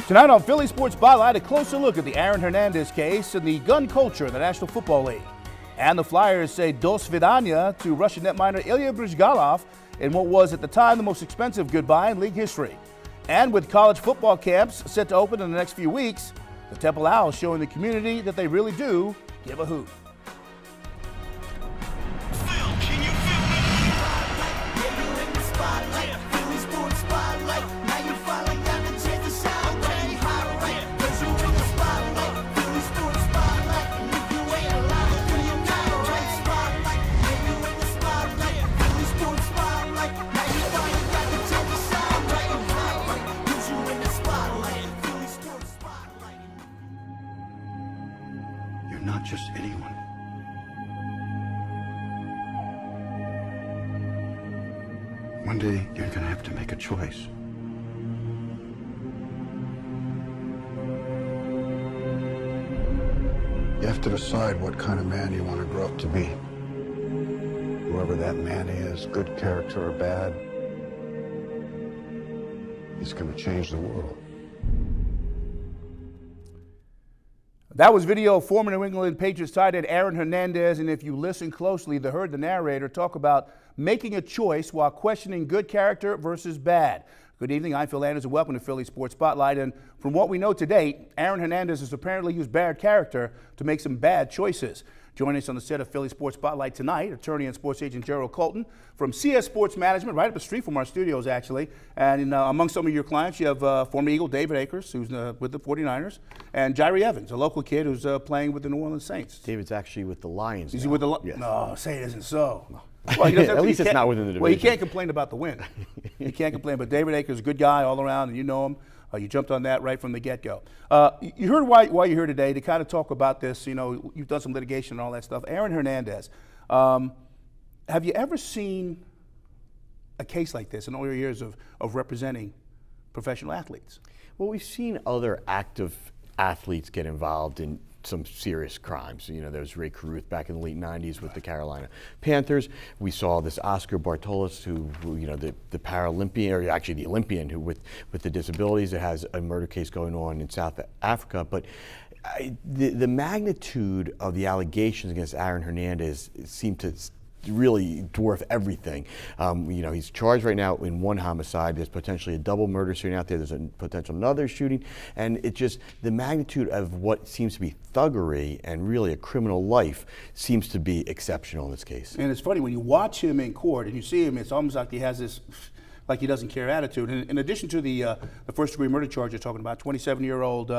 Tonight on Philly Sports Spotlight, a closer look at the Aaron Hernandez case and the gun culture in the National Football League. And the Flyers say dos vidania to Russian netminder Ilya Bryzgalov in what was at the time the most expensive goodbye in league history. And with college football camps set to open in the next few weeks, the Temple Owls showing the community that they really do give a hoot. You're not just anyone. One day, you're gonna have to make a choice. You have to decide what kind of man you want to grow up to be. Whoever that man is, good character or bad, he's gonna change the world. That was video of former New England Patriots tight end Aaron Hernandez, and if you listen closely, you heard the narrator talk about making a choice while questioning good character versus bad. Good evening, I'm Phil Anderson. Welcome to Philly Sports Spotlight. And from what we know to date, Aaron Hernandez has apparently used bad character to make some bad choices. Joining us on the set of Philly Sports Spotlight tonight, attorney and sports agent Gerald Colton from CS Sports Management, right up the street from our studios, actually. And among some of your clients, you have former Eagle David Akers, who's with the 49ers, and Jyrie Evans, a local kid who's playing with the New Orleans Saints. David's actually with the Lions. Is now. he with the Lions? Yes. No, say it isn't so. Well, he doesn't have At to- least he it's can't- not within the division. Well, he can't complain about the win. He can't complain. But David Akers is a good guy all around, and you know him. You jumped on that right from the get-go. You heard why you're here today to kind of talk about this. You know, you've done some litigation and all that stuff. Aaron Hernandez, have you ever seen a case like this in all your years of representing professional athletes? Well, we've seen other active athletes get involved in some serious crimes. You know, there was Ray Caruth back in the late 90s with the Carolina Panthers. We saw this Oscar Bartolos, who you know, the Paralympian, or actually the Olympian, who with the disabilities, that has a murder case going on in South Africa. But the magnitude of the allegations against Aaron Hernandez seemed to really dwarf everything. You know, he's charged right now in one homicide. There's potentially a double murder shooting out there. There's a potential another shooting. And it just, the magnitude of what seems to be thuggery and really a criminal life seems to be exceptional in this case. And it's funny, when you watch him in court and you see him, it's almost like he has this, like he doesn't care attitude. And in addition to the first-degree murder charge you're talking about, 27-year-old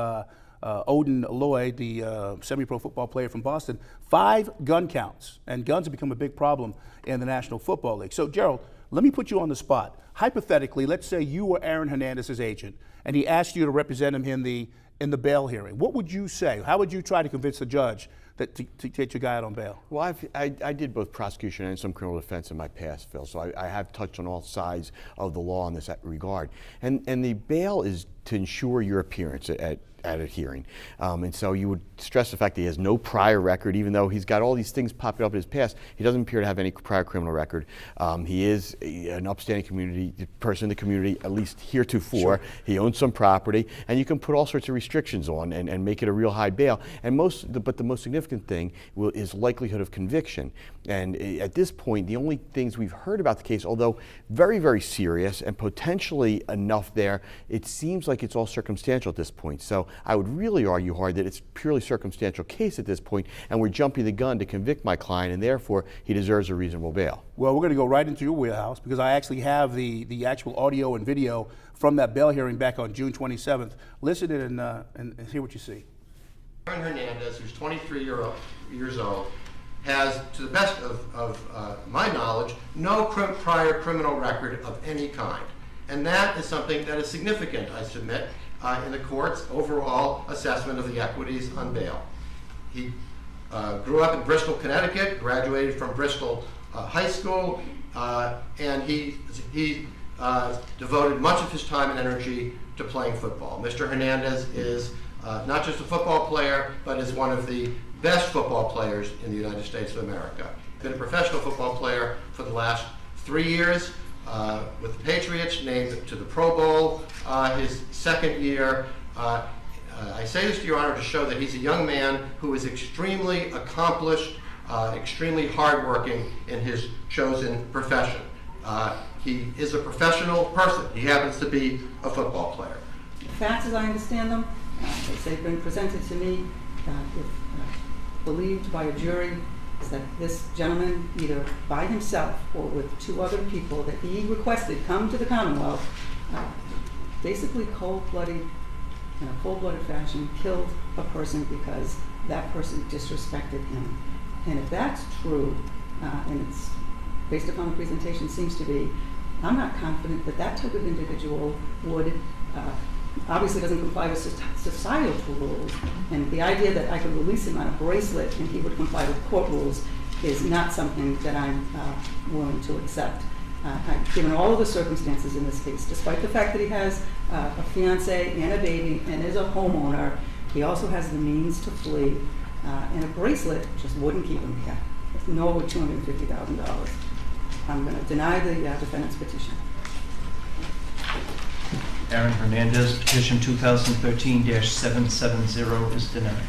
Odin Lloyd, the semi-pro football player from Boston, 5 gun counts, and guns have become a big problem in the National Football League. So, Gerald, let me put you on the spot. Hypothetically, let's say you were Aaron Hernandez's agent, and he asked you to represent him in the bail hearing. What would you say? How would you try to convince the judge that to get your guy out on bail? Well, I did both prosecution and some criminal defense in my past, Phil, so I have touched on all sides of the law in this regard. And the bail is to ensure your appearance at a hearing. And so you would stress the fact that he has no prior record, even though he's got all these things popping up in his past. He doesn't appear to have any prior criminal record. He is an upstanding person in the community, at least heretofore. Sure. He owns some property, and you can put all sorts of restrictions on and make it a real high bail. And but the most significant thing is likelihood of conviction. And at this point, the only things we've heard about the case, although very, very serious and potentially enough there, it seems like it's all circumstantial at this point. So I would really argue hard that it's purely circumstantial case at this point, and we're jumping the gun to convict my client, and therefore he deserves a reasonable bail. Well, we're going to go right into your wheelhouse, because I actually have the actual audio and video from that bail hearing back on June 27th. Listen and hear what you see. Aaron Hernandez, who's 23 years old, has, to the best of my knowledge, no prior criminal record of any kind. And that is something that is significant, I submit, in the court's overall assessment of the equities on bail. He grew up in Bristol, Connecticut, graduated from Bristol High School, and he devoted much of his time and energy to playing football. Mr. Hernandez is not just a football player, but is one of the best football players in the United States of America. Been a professional football player for the last 3 years with the Patriots, named to the Pro Bowl his second year, I say this to Your Honor to show that he's a young man who is extremely accomplished, extremely hardworking in his chosen profession. He is a professional person. He happens to be a football player. The facts, as I understand them, as they've been presented to me, if believed by a jury, is that this gentleman, either by himself or with two other people that he requested come to the Commonwealth, basically cold-blooded, in a cold-blooded fashion, killed a person because that person disrespected him. And if that's true, and it's based upon the presentation seems to be, I'm not confident that that type of individual would, obviously doesn't comply with societal rules, and the idea that I could release him on a bracelet and he would comply with court rules is not something that I'm willing to accept. Given all of the circumstances in this case, despite the fact that he has a fiance and a baby and is a homeowner, he also has the means to flee, and a bracelet just wouldn't keep him here, nor would $250,000. I'm going to deny the defendant's petition. Aaron Hernandez, petition 2013-770 is denied.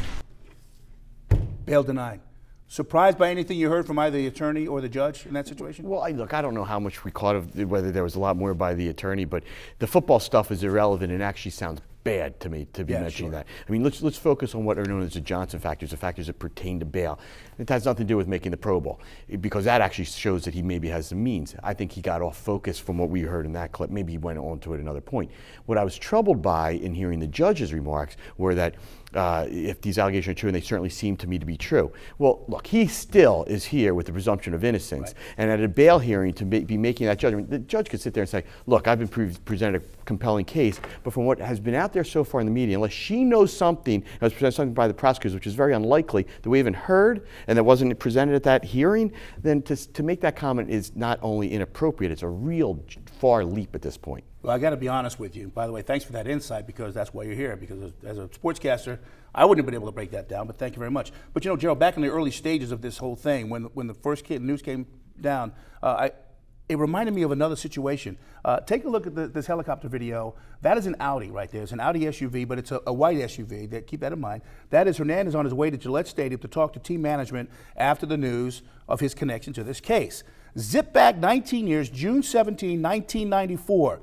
Bail denied. Surprised by anything you heard from either the attorney or the judge in that situation? Well, I don't know how much we caught of whether there was a lot more by the attorney, but the football stuff is irrelevant and actually sounds bad to me to be mentioning that. I mean, let's focus on what are known as the Johnson factors, the factors that pertain to bail. It has nothing to do with making the Pro Bowl, because that actually shows that he maybe has the means. I think he got off focus from what we heard in that clip. Maybe he went on to it another point. What I was troubled by in hearing the judge's remarks were that if these allegations are true, and they certainly seem to me to be true. Well, look, he still is here with the presumption of innocence, right. And at a bail hearing to be making that judgment, the judge could sit there and say, look, I've been presented a compelling case, but from what has been out there so far in the media, unless she knows something, and was presented something by the prosecutors, which is very unlikely, that we haven't heard, and that wasn't presented at that hearing, then to make that comment is not only inappropriate, it's a real far leap at this point. Well, I got to be honest with you. By the way, thanks for that insight, because that's why you're here. Because as a sportscaster, I wouldn't have been able to break that down. But thank you very much. But you know, Gerald, back in the early stages of this whole thing, when the first news came down, it reminded me of another situation. Take a look at this helicopter video. That is an Audi right there. It's an Audi SUV, but it's a white SUV. Keep that in mind. That is Hernandez on his way to Gillette Stadium to talk to team management after the news of his connection to this case. Zip back 19 years, June 17, 1994.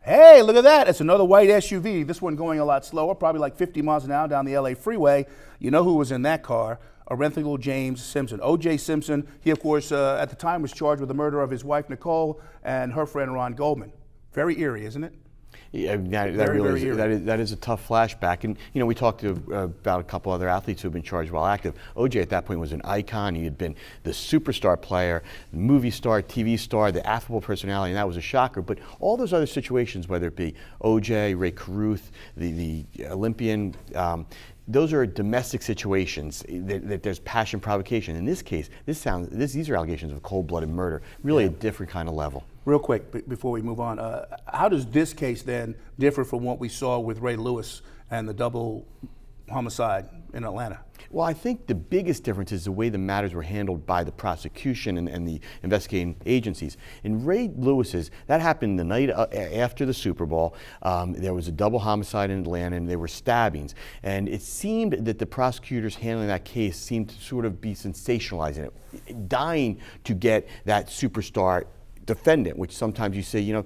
Hey, look at that. It's another white SUV. This one going a lot slower, probably like 50 miles an hour down the LA freeway. You know who was in that car? Orenthal James Simpson. O.J. Simpson, he, of course, at the time was charged with the murder of his wife, Nicole, and her friend, Ron Goldman. Very eerie, isn't it? Yeah, that very eerie. That is a tough flashback. And, you know, we talked about a couple other athletes who have been charged while active. O.J. at that point was an icon. He had been the superstar player, the movie star, TV star, the affable personality, and that was a shocker. But all those other situations, whether it be O.J., Ray Caruth, the Olympian, those are domestic situations that there's passion, provocation. In this case, these are allegations of cold-blooded murder, really a different kind of level. Real quick, before we move on, how does this case then differ from what we saw with Ray Lewis and the double homicide in Atlanta? Well, I think the biggest difference is the way the matters were handled by the prosecution and the investigating agencies. In Ray Lewis's, that happened the night after the Super Bowl. There was a double homicide in Atlanta, and there were stabbings. And it seemed that the prosecutors handling that case seemed to sort of be sensationalizing it, dying to get that superstar defendant, which sometimes you say, you know,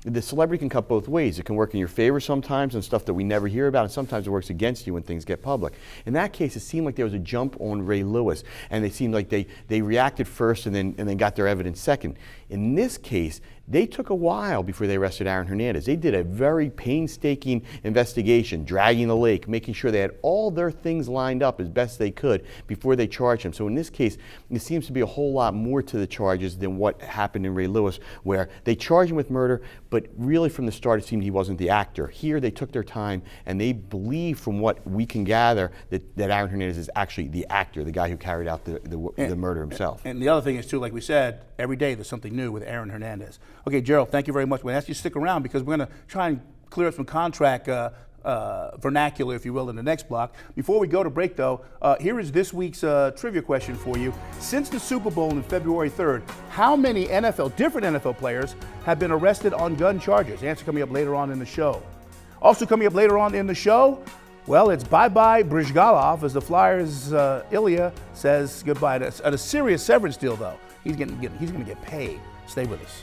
the celebrity can cut both ways. It can work in your favor sometimes and stuff that we never hear about, and sometimes it works against you when things get public. In that case, it seemed like there was a jump on Ray Lewis, and they seemed like they reacted first and then got their evidence second. In this case, they took a while before they arrested Aaron Hernandez. They did a very painstaking investigation, dragging the lake, making sure they had all their things lined up as best they could before they charged him. So in this case, there seems to be a whole lot more to the charges than what happened in Ray Lewis, where they charged him with murder, but really from the start it seemed he wasn't the actor. Here they took their time, and they believe, from what we can gather, that Aaron Hernandez is actually the actor, the guy who carried out the murder himself. And the other thing is, too, like we said, every day there's something new with Aaron Hernandez. Okay, Gerald, thank you very much. We're going to ask you to stick around because we're going to try and clear up some contract vernacular, if you will, in the next block. Before we go to break, though, here is this week's trivia question for you. Since the Super Bowl on February 3rd, how many different NFL players have been arrested on gun charges? Answer coming up later on in the show. Also coming up later on in the show, well, it's bye-bye Brizgalov as the Flyers' Ilya says goodbye. At a serious severance deal, though. He's going to get paid. Stay with us.